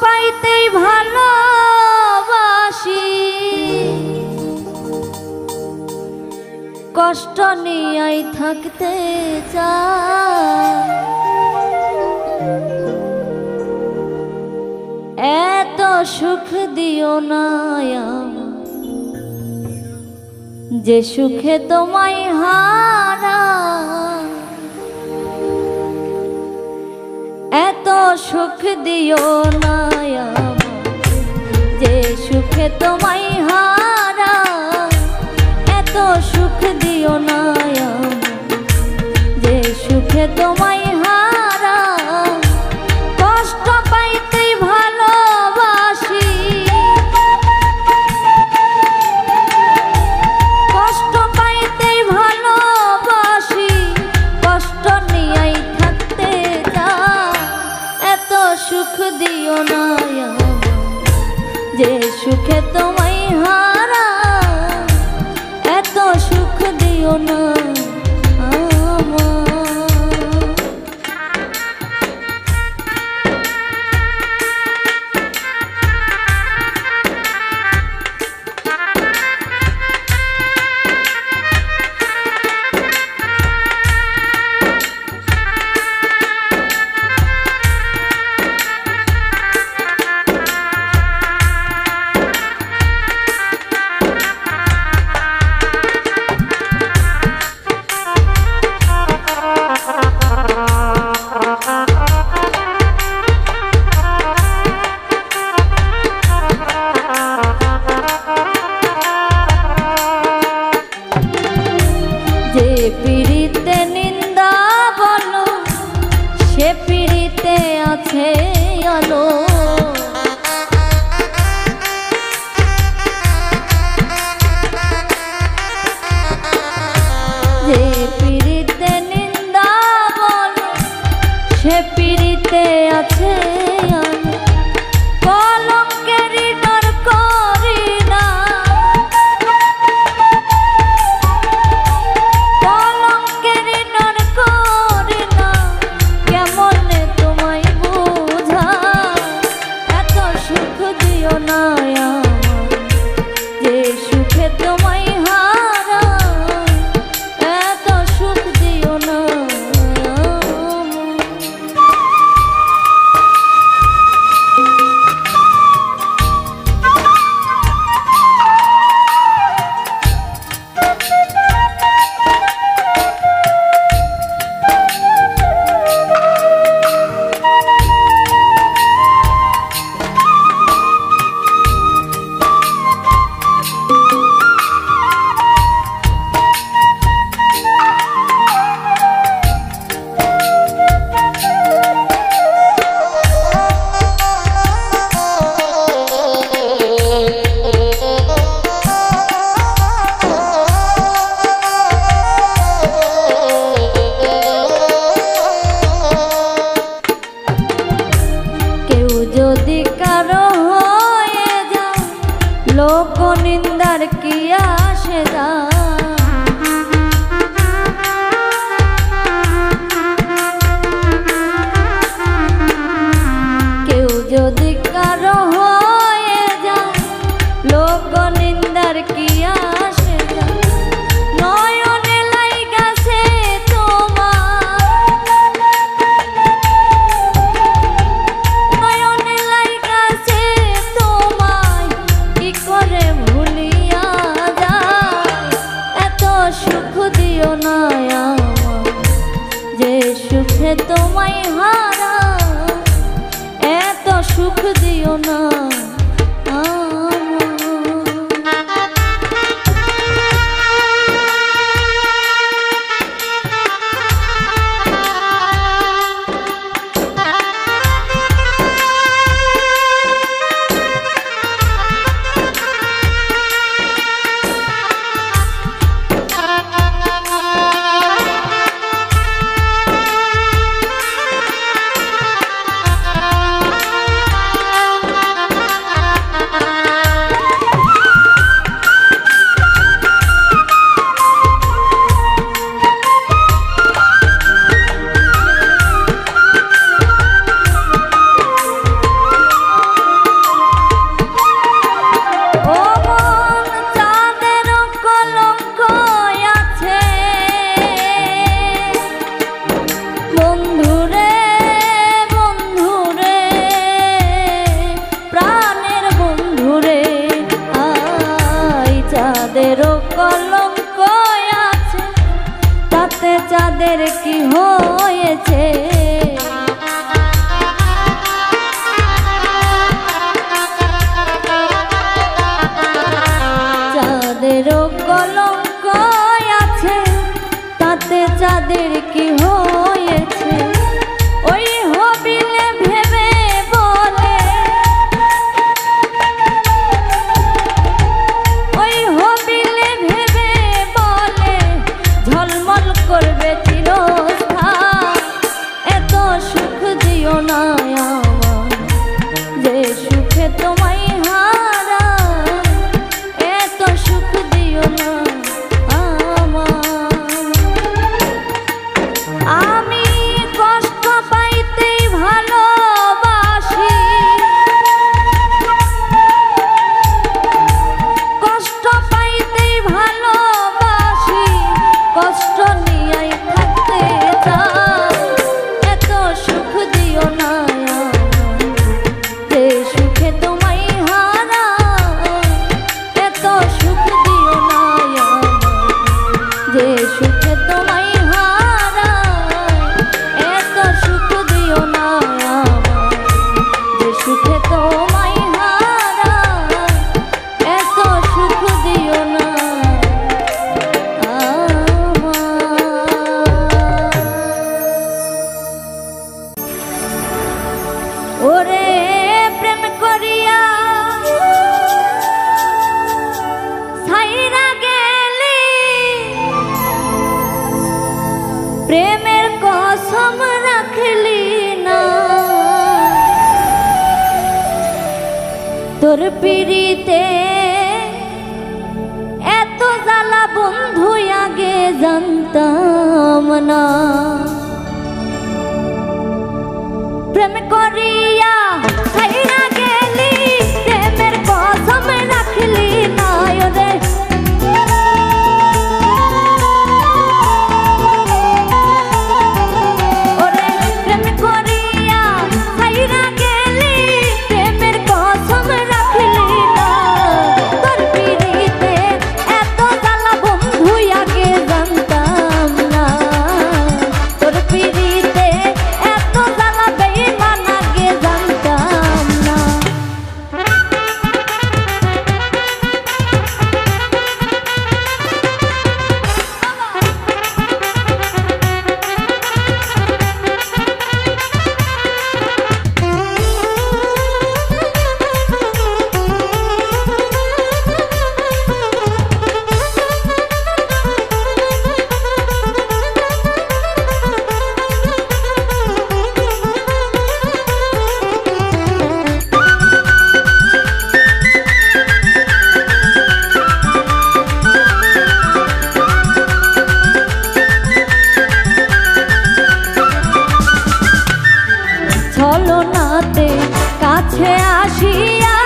পাইতেই ভালোবাসি, কষ্ট নিয়েই থাকতে চাই। এত সুখ দিও না যে সুখে তোমায় হারা, এত সুখ দিও না যে সুখে তোমায় হারা, এত সুখ দিও না যে সুখে তোমায় হারা। কষ্ট পাইতেই ভালোবাসি, কষ্ট পাইতেই ভালোবাসি, কষ্ট নিয়েই থাকতে চাই। এত সুখ দিও না যে সুখে তোমায় হারা, এত সুখ দিও না। পিড়িতে নিন্দা বলো, সে পিড়িতে আছে আলো। যে পিড়িতে নিন্দা বলো, সে পিড়িতে আছে আলো। কলঙ্কেরই ডর করি না, কলঙ্কেরই ডর করি না, কেমনে তোমায় বোঝা। এত সুখ দিও না যে সুখে তোমায় হারা, এত সুখ দিও না। যদি কারো হয়ে যায় লোক নিন্দার কি আসে যায়। কেউ যদি কারো হয়ে যায় লোক নিন্দার কি আসে যায়। নয়নে লাইগাছে তোমার, নয়নে লাইগাছে তোমায়, কি করে ভুলিয়া যায়। এত সুখ দিও না যে সুখে তোমায় হারা, এত সুখ দিও না। তোর পিড়িতে এত জ্বালা বন্ধু আগে জানতাম না। প্রেম করিয়া ছাইরা গেলি, প্রেমের কসম রাখলি না রে। ওরে প্রেম করিয়া ছাইরা গেলি, প্রেমের কসম রাখলি না। তোর পিড়িতে এত জ্বালা বন্ধু আগে জানতাম না। তোর পিড়িতে এত জ্বালা বেঈমান আগে জানতাম না। ছলনাতে কাছে আসিয়া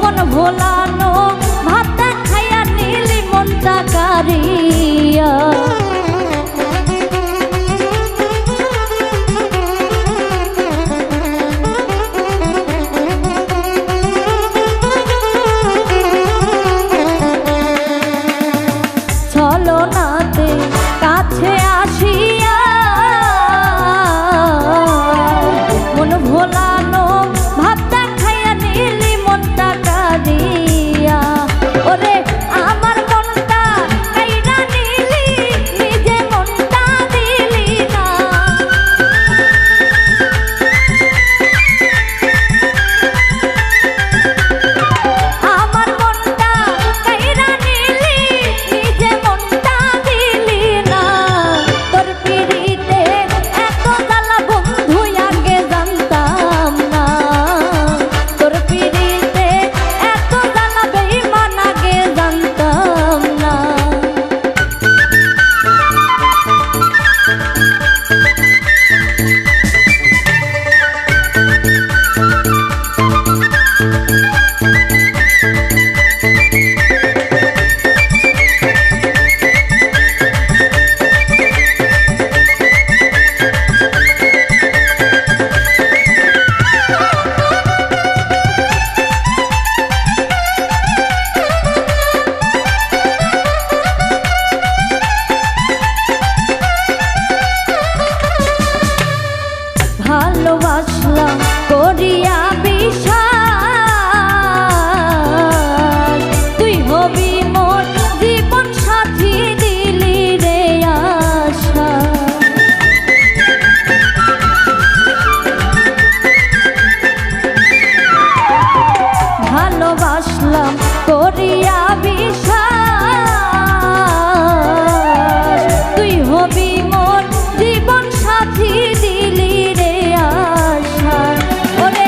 মন ভোলানো, ভাত খাইয়া নিলি মনটা কারিয়া। ছলনাতে কাছে আসিয়া মন ভোলানো, ভাতটা খাইয়া নিলি মনটা কারিয়া। ওরে আমার মনটা কাইরা নিলি, নিজে মনটা দিলি না। আমার মনটা কাইরা নিলি, নিজে মনটা দিলি না। তোর পিড়িতে এত জ্বালা বন্ধু আগে জানতাম না। তোর পিড়িতে এত জ্বালা বেঈমান আগে জানতাম না। ভালোবাসলাম করিয়া বিশ্বাস, তুই হবি মোর জীবন সাথী, দিলি রে আশা। ভালোবাসলাম করিয়া বিশ্বাস, তুই হবি মোর জীবন সাথী, দিলি রে আশা। ওরে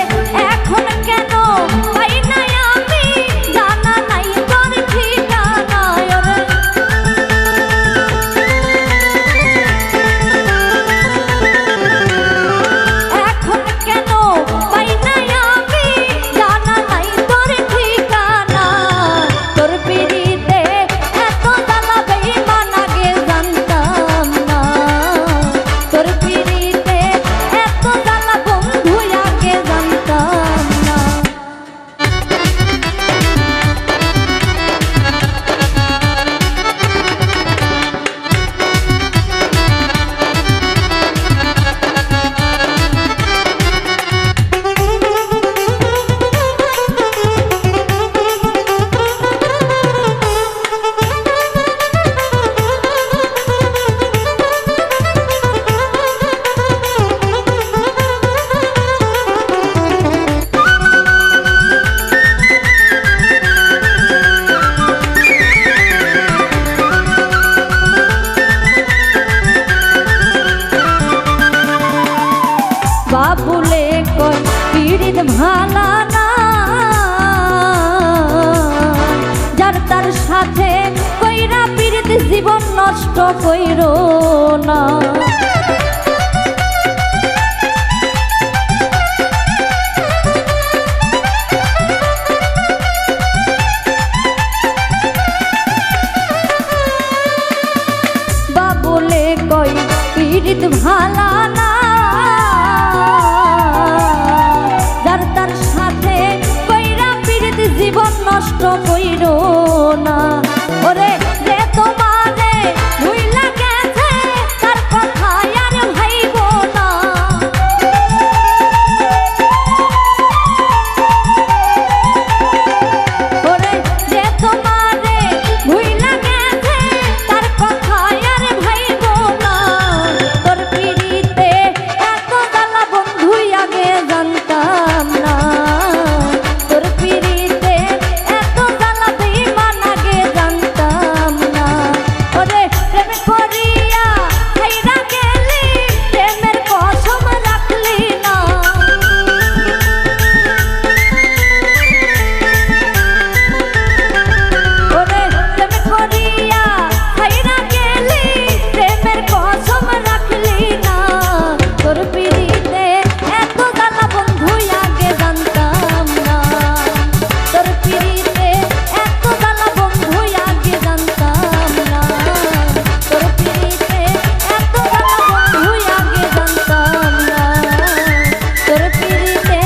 এখন কেন বাবুলে কয় পীড়িত ভালা না, যার তার সাথে কইরা পীড়িত জীবন নষ্ট কইরো না। বাবুলে কয় পীড়িত ভালা না, যার তার সাথে কইরা পীড়িত জীবন নষ্ট কইরো না। ওরে যে তোমারে ভুইলা গেছে তার কথা আর ভাইবো না। ওরে যে তোমারে ভুইলা গেছে তার কথা আর ভাইবো না। তোর পিড়িতে এত জ্বালা বন্ধু আগে জানতাম না, তোর পিড়িতে এত জ্বালা বেঈমান আগে জানতাম না। ওরে প্রেম করিয়া ছাইরা গেলি প্রেমের কসম রাখলি না। ওরে প্রেম করিয়া ছাইরা গেলি প্রেমের কসম রাখলি না। তোর পিড়িতে এত জ্বালা বন্ধু আগে জানতাম না, তোর পিড়িতে এত জ্বালা বন্ধু আগে জানতাম না, তোর পিড়িতে এত জ্বালা বন্ধু আগে জানতাম না, তোর পিড়িতে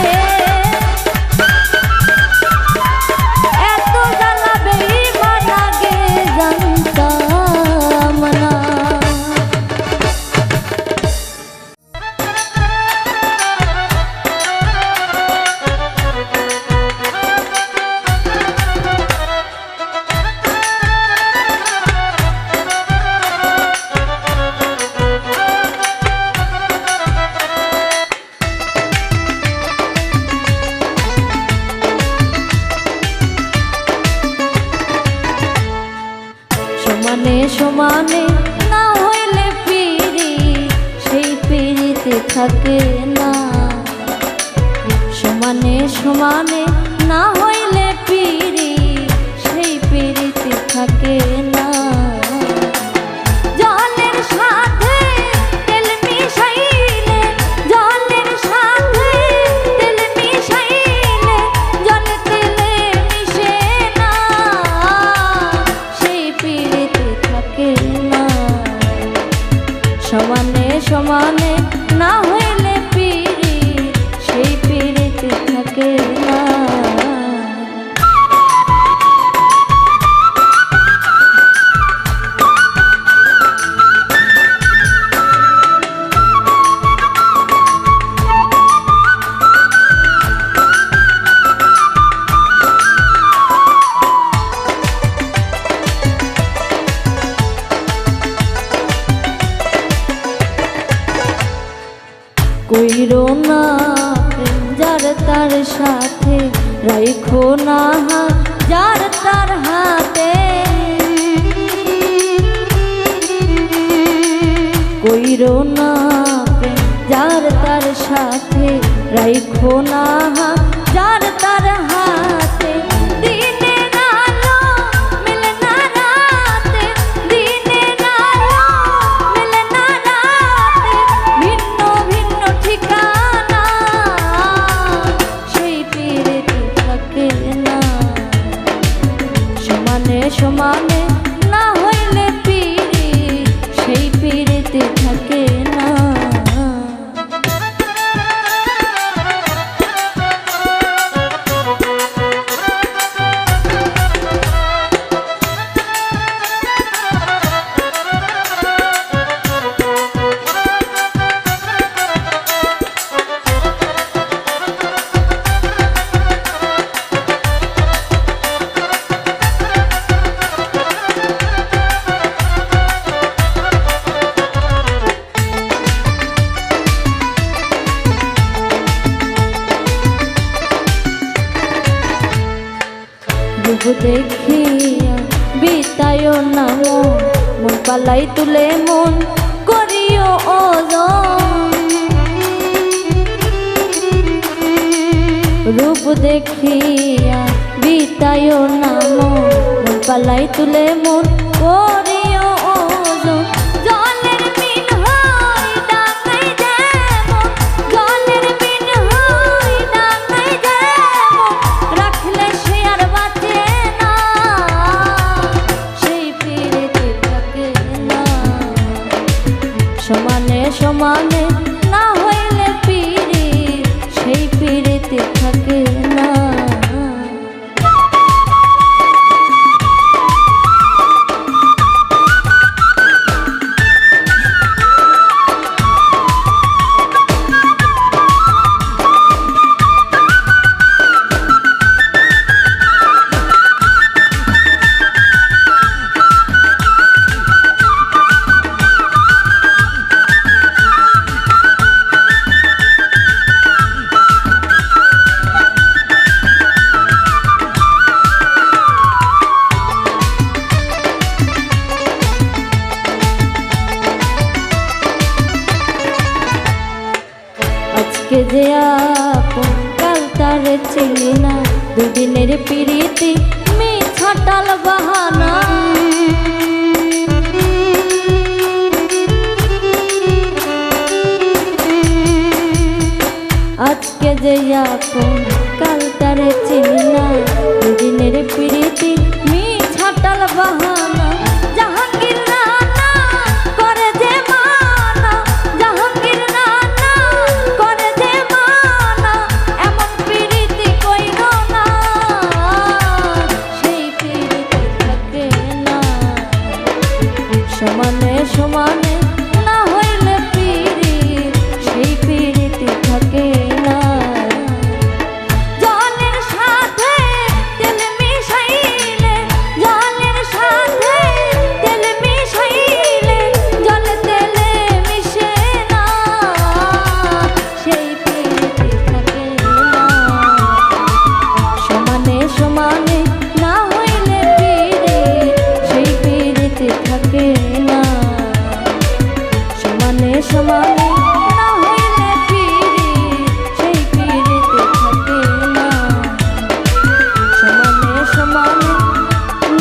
এত জ্বালা বেঈমান আগে জানতাম না। সমানে সমানে না হইলে পিড়ি সেই পিড়িতে থাকে না। সমানে সমানে না হইলে পিড়ি সেই পিড়িতে থাকে না। জলের সাথে তেল মিশাইলে, জলের সাথে তেল মিশাইলে জল তেলে মিশে না, সেই পিড়িতে থাকে না। সমানে সমানে না হইলে পিড়ি সেই পিড়িতে থাকে না। কইরো না প্রেম যার তার সাথে, রাইখো না যার তার হাতে। কইরো না প্রেম যার তার সাথে, রাইখো না যার তার হাতে। দিনের আলো মেলে না রাতে, দিনের আলো মেলে না রাতে, ভিন্ন ভিন্ন ঠিকানা সেই পিড়িতে থাকে না। সমানে সমানে না হইলে পিড়ি সেই পিড়িতে থাকে না। রূপ দেখিয়া বিতায় না মন পালাই তুলে মন করিও ওজন। রূপ দেখিয়া বিতায় না মন পালাই তুলে মন করিও ওজন জলের বিন হই ডাঙাই যেমন জলের বিন হই ডাঙাই যেমন রাখলে সে আর বাঁচে না সেই পীড়িতে থাকে না সমানে সমানে না হইলে পীড়িত সেই পীড়িতে থাকে না। আজকে যে আপন কাল তার চিনি না দুদিনের পিরিতি মিছাটাল বাহানা আজকে যে আপন কাল তার চিনি না দুদিনের পিরিতি মিছাটাল বাহানা জাহাঙ্গীর রানা করে যে মানা জাহাঙ্গীর রানা করে যে মানা এমন পিরিতি কইরো না সেই পিরিতি থাকে না সমানে সমানে না হইলে পিরিত সেই পিরিতি থাকে না। জলের সাথে তেল মিশাইলে জলের সাথে তেল মিশাইলে জল তেলে মিশে না সেই পীড়িতি থাকে না সমানে সমানে না হইলে পীড়িত সেই পীড়িতি থাকে না সমানে সমানে না হইলে পীড়িত সেই পীড়িতি থাকে না সমানে সমানে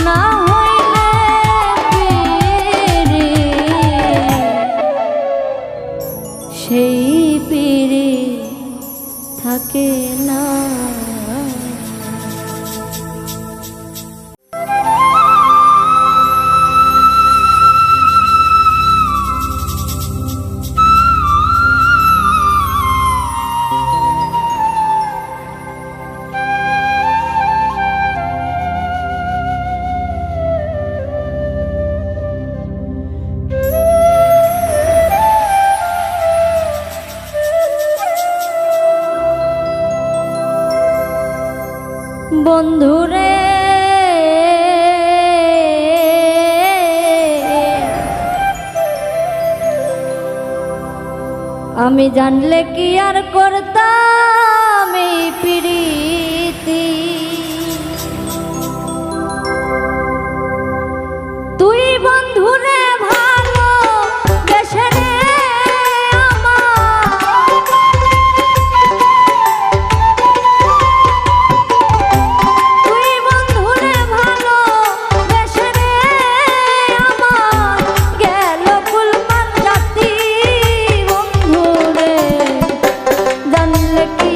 না হইলে পীড়িত সেই পীড়িত থাকে না। বন্ধুরে আমি জানলে কি আর করতাম এই প্রীতি তুই বন্ধুরে ভালো বেশে রে জানলে কি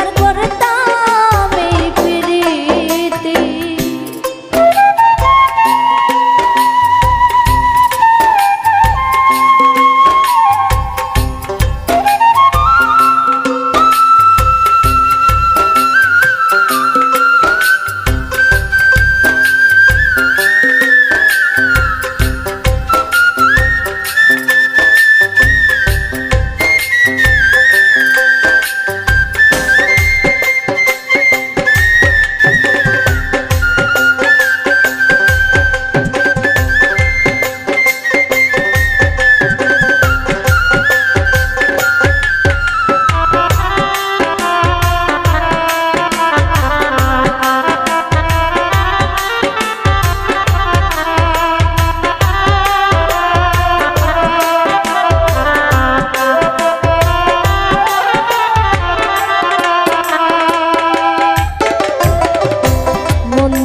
আর করতাম এই প্রীতি।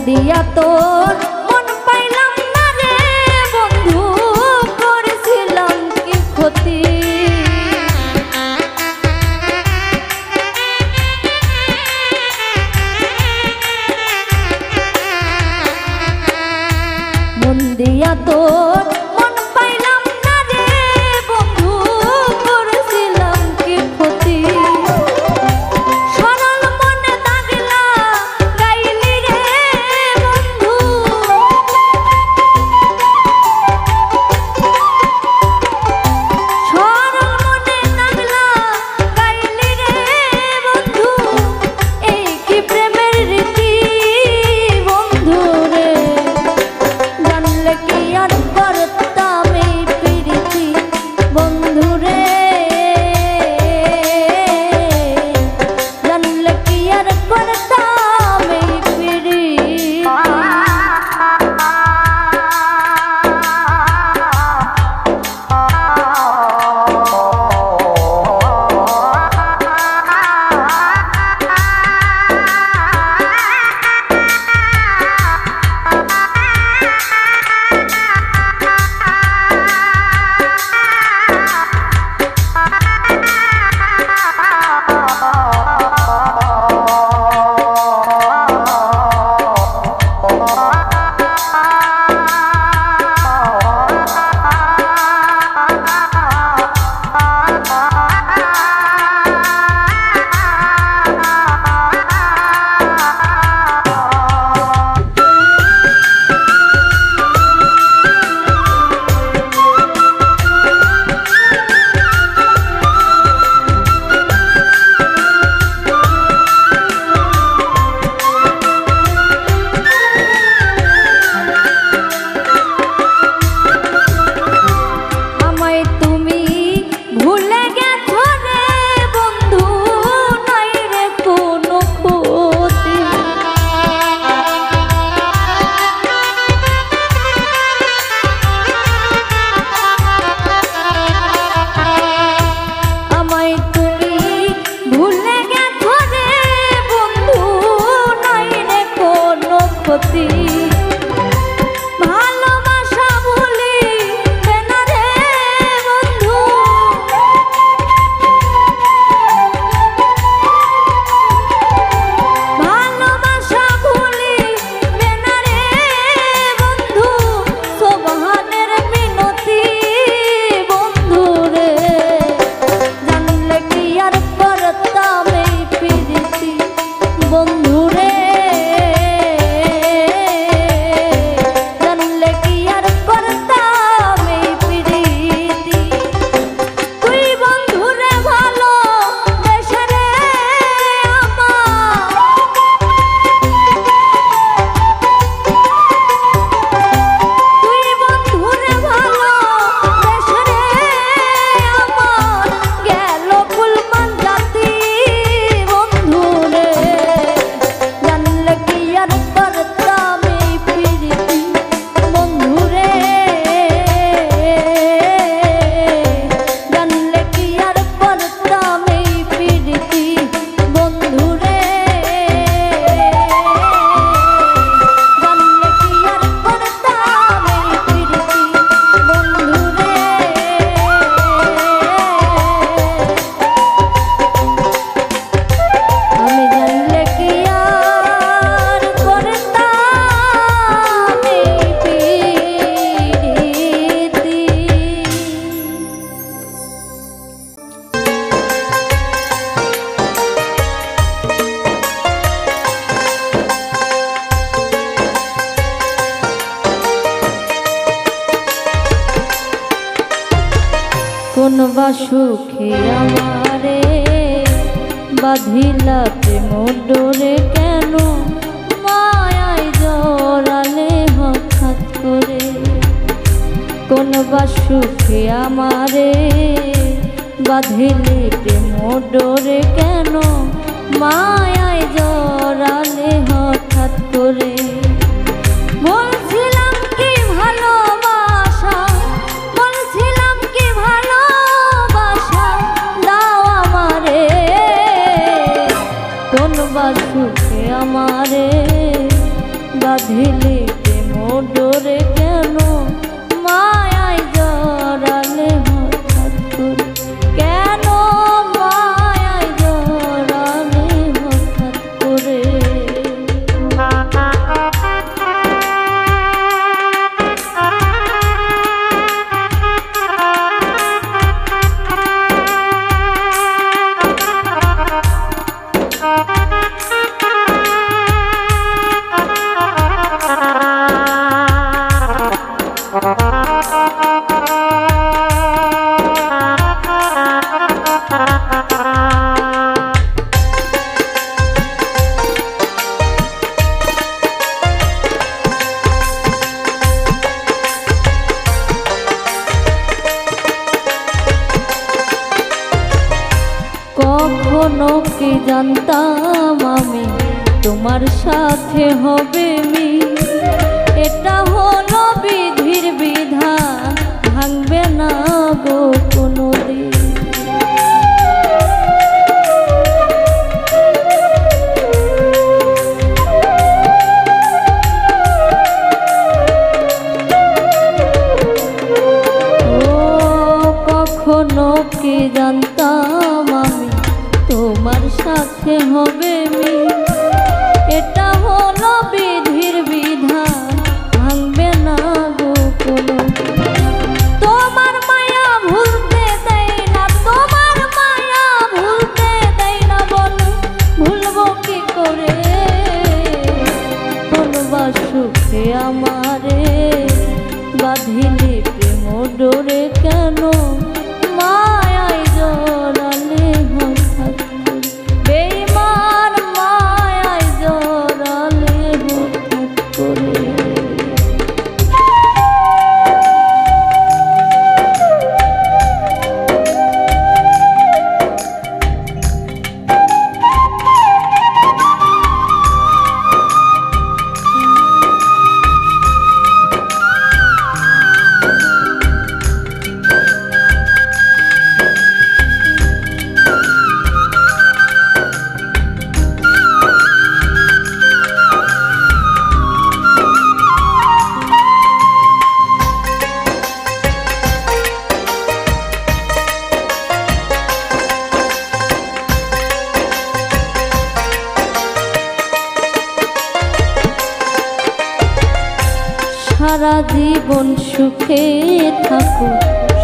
দিয়া তোর মন পাইলাম না রে বন্ধু, করেছিলাম কি ক্ষতি। মন দিয়া তোর মন পাইলাম না রে বন্ধু, করেছিলাম কি ক্ষতি। সরল মনে দাগলা গাইলি রে বন্ধু, সরল মনে দাগলা গাইলি রে বন্ধু, এই কি প্রেমের রীতি বন্ধু রে, জানলে কি আর বা সুখে আমারে বাঁধিলা প্রেম ডোরে কেন মায়ায় জড়ালে হঠাৎ করে কোন বা সুখে আমারে বাঁধিলে প্রেম ডোরে কেন মায়ায় জড়ালে হঠাৎ করে বলছিলাম কি ভালোবাসা বলছিলাম কি ভালোবাসা দাও আমারে কোন বা সুখে আমারে বাঁধিলে প্রেম ডোরে কেন মায়ায় জড়ালে হঠাৎ করে কেন মায়ায় জড়ালে হঠাৎ করে কখনো কি জানতাম আমি তোমার সাথে হবে মি এটা হলো বিধির বিধান ভাঙবে না গো কোনোদিন কখনো কি জানতাম আমি তোমার সাথে হবে মি এটা হলো বিধির বিধান ভাঙবে না গো কোনো তোমার মায়া ভুলতে দেয় না তোমার মায়া ভুলতে দেয় না বলো ভুলবো কি করে কোন বা সুখে আমারে বাঁধিলে প্রেম ডোরে কেন মায়ায় জড়ালে হঠাৎ বেঈমান মায়ায় জড়ালে হঠাৎ করে সারা জীবন সুখে থাকো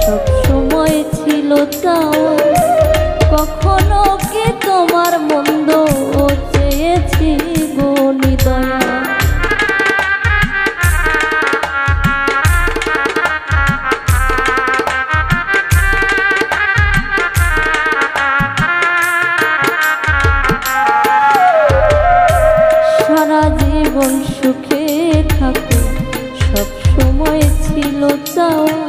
সব সময় ছিল চাওয়া কখনো কি তোমার মন্দ চেয়েছি গো নিদয়া সারা জীবন সুখে থাকো সব সময় ছিল চাওয়া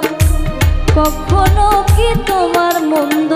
কখনো কি তোমার মন্দ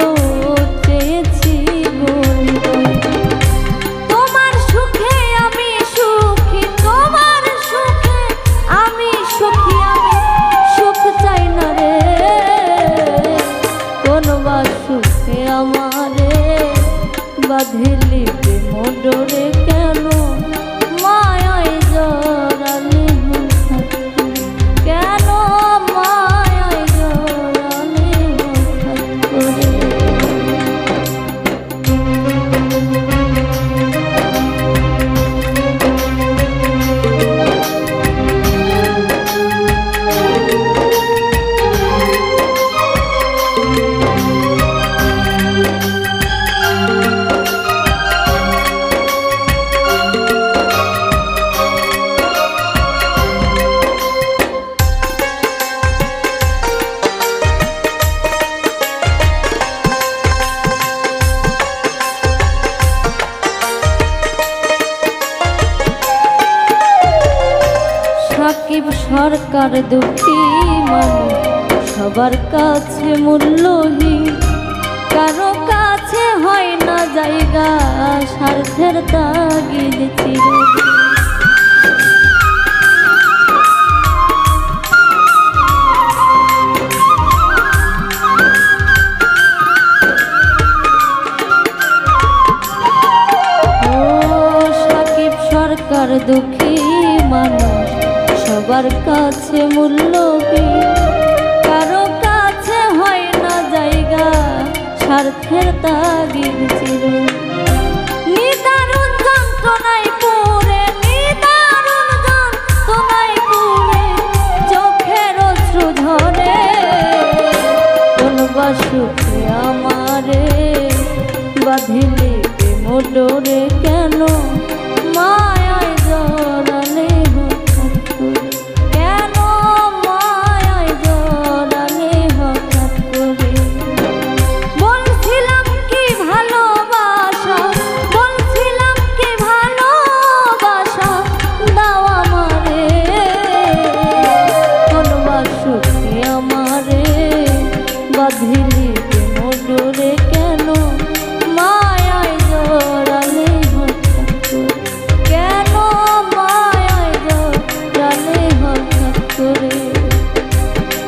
সরকার দুঃখী মানুষ সবার কাছে মূল্যহীন, কারো কাছে হয় না জায়গা স্বার্থের তাগিদ চিরদিন। সরকার দুঃখী মানুষ সবার কাছে মূল্যহীন, কারো কাছে হয় না জায়গা স্বার্থের তাগিদ চিরদিন। নিদারুণ যন্ত্রণায় পুরে, নিদারুণ যন্ত্রণায় পুরে চোখের অশ্রু ঝরে, কোন বাসুকে আমারে বাঁধিলে মোটরে কেন মায়ায় জড়ালে হঠাৎ করে, কেন মায়ায় জড়ালে হঠাৎ করে। বলছিলাম কি ভালোবাসা, বলছিলাম কি ভালোবাসা দাও আমারে, কোন বাসুকে আমারে বাঁধিলি মোটরে কেন মায়ায় জড়ালে হঠাৎ করে, কেন মায়ায় জড়ালে হঠাৎ করে।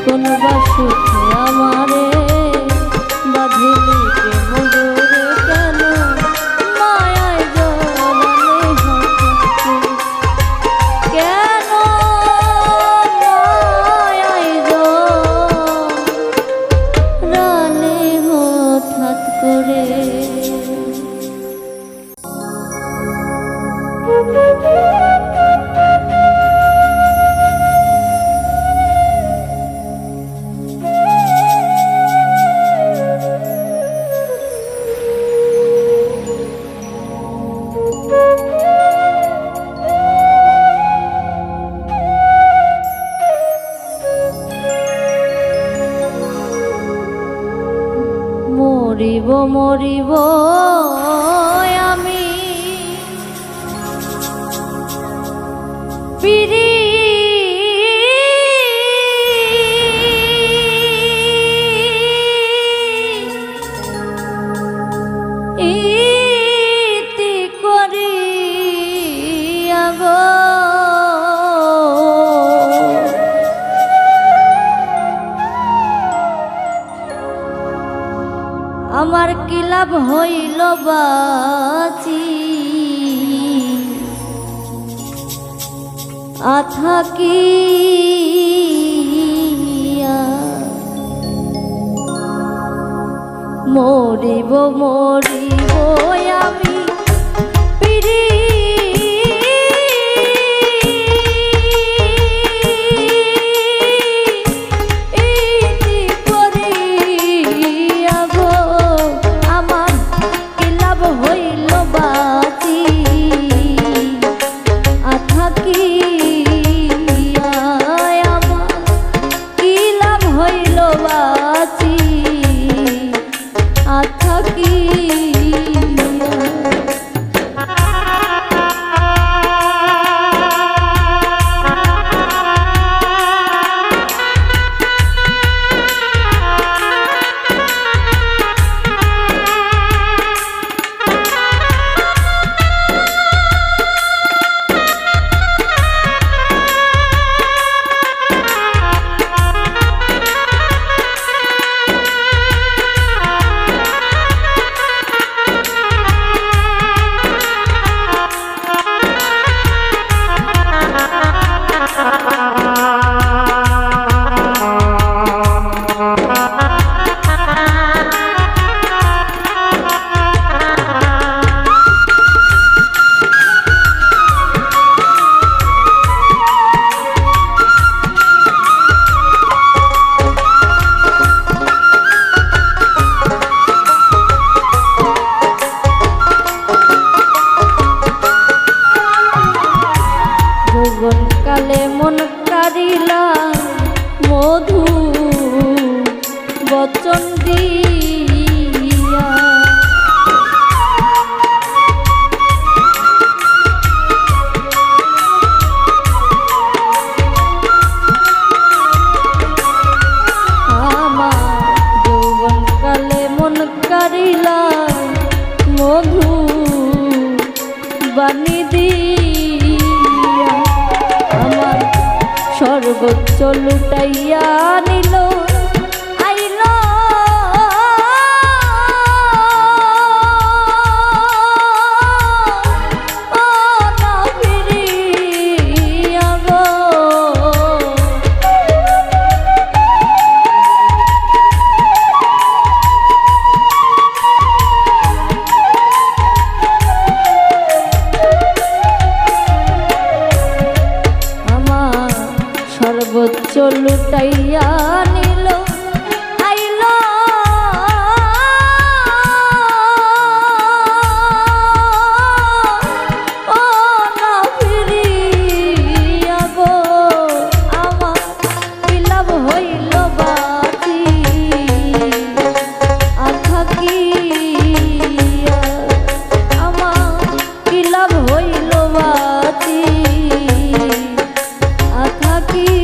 কোন বাসুকে আমারে বাঁধিলি মোটরে কেন মায়ায় জড়ালে হঠাৎ করে, কেন মায়ায় জড়ালে হঠাৎ করে। মরিব মরিব আমি পিরি ইতি করিয়া গো, আমার কি লাভ হইল বাঁচি আথাকিয়া, মরিব মরিব আমি পিরি ইতি করিয়া গো, আমার কি লাভ হইল বাঁচি আথাকিয়া, আমার কি লাভ হইল বাঁচি আথাকিয়া। কুরবানি দিয়া আমার সর্বোচ্চ লুটাইয়া নিল আইল সর্বোচ্চ লুটাইয়া নিল আইল ও না ফিরিয়া গো আমার কি লাভ হইল বাঁচি আর থাকিয়া আমার কি লাভ হইল বাঁচি আর থাকিয়া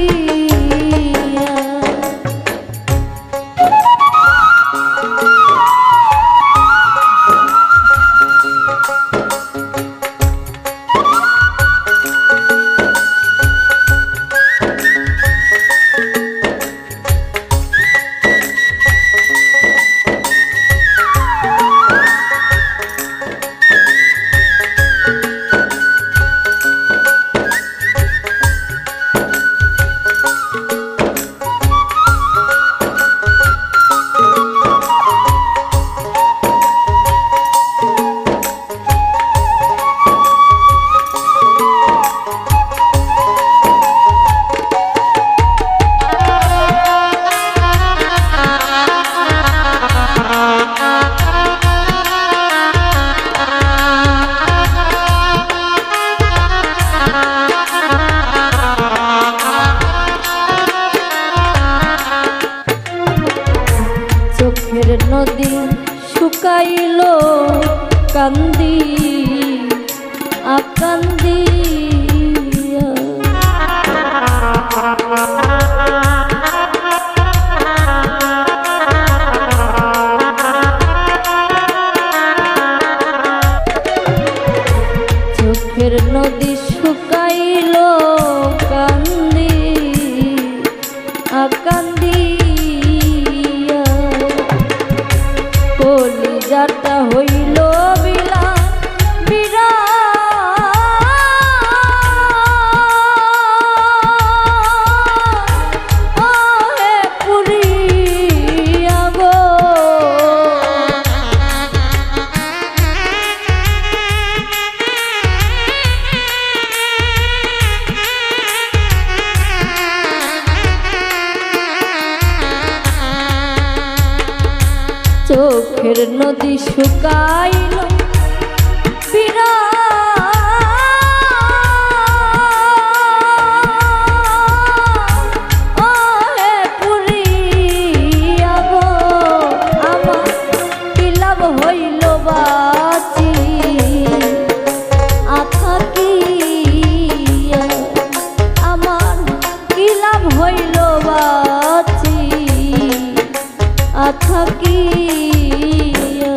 নদী শুকাইল কান্দি আকান্দিয়া চোখের নদী শুকাইল কান্দি আকান্দিয়া কলিজাটা হইল বিলা বিরা হে পুরিয়া গো চোখের নদী শুকাইল বিরা ও হে পুরিয়া গো আমার কি লাভ হইল বাঁচি আর থাকিয়া আমার কি লাভ হইল বাঁচি আর থাকিয়া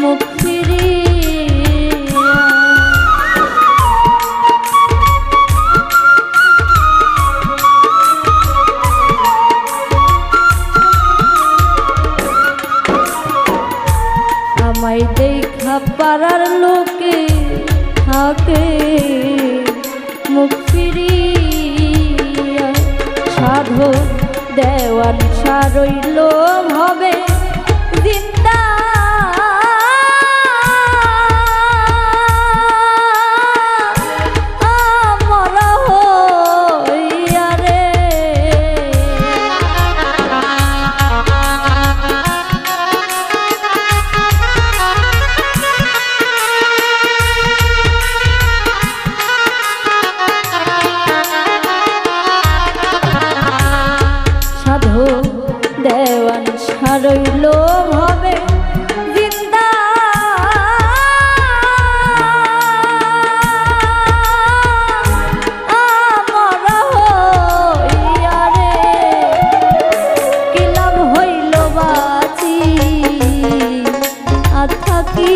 মুখ ফিরিয়া। আমায় দেখা পাড়ার লোকে থাকে মুখ ফিরিয়া। সাধু দেওয়ান সারইল হবে জিন্দা, মরা হইয়া রে। সাধু দেওয়ান সারইল হবে জিন্দা, মরা হইয়া রে। কি লাভ হইল বাঁচি আর থাকি